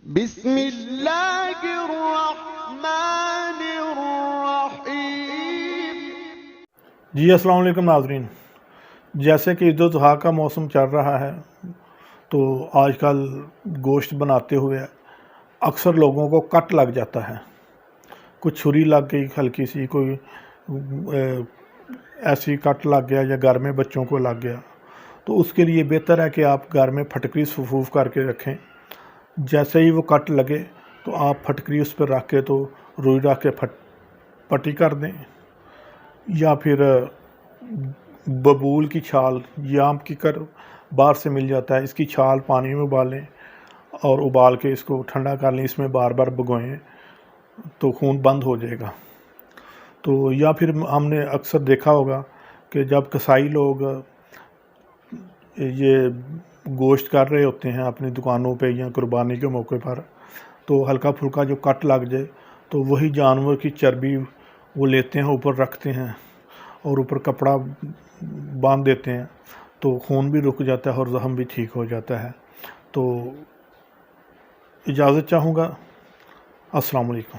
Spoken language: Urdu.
بسم اللہ الرحمن الرحیم۔ جی السلام علیکم ناظرین، جیسے کہ عید الاضحیٰ کا موسم چل رہا ہے تو آج کل گوشت بناتے ہوئے اکثر لوگوں کو کٹ لگ جاتا ہے، کچھ چھری لگ گئی ہلکی سی، کوئی ایسی کٹ لگ گیا یا گھر میں بچوں کو لگ گیا، تو اس کے لیے بہتر ہے کہ آپ گھر میں پھٹکری صفوف کر کے رکھیں۔ جیسے ہی وہ کٹ لگے تو آپ پھٹکری اس پر رکھ کے تو روئی رکھ کے پٹی کر دیں، یا پھر ببول کی چھال یا آم کی باہر سے مل جاتا ہے، اس کی چھال پانی میں ابالیں اور ابال کے اس کو ٹھنڈا کر لیں، اس میں بار بار بھگوئیں تو خون بند ہو جائے گا۔ تو یا پھر ہم نے اکثر دیکھا ہوگا کہ جب کسائی لوگ یہ گوشت کر رہے ہوتے ہیں اپنی دکانوں پہ یا قربانی کے موقع پر، تو ہلکا پھلکا جو کٹ لگ جائے تو وہی جانور کی چربی وہ لیتے ہیں، اوپر رکھتے ہیں اور اوپر کپڑا باندھ دیتے ہیں تو خون بھی رک جاتا ہے اور زخم بھی ٹھیک ہو جاتا ہے۔ تو اجازت چاہوں گا، السلام علیکم۔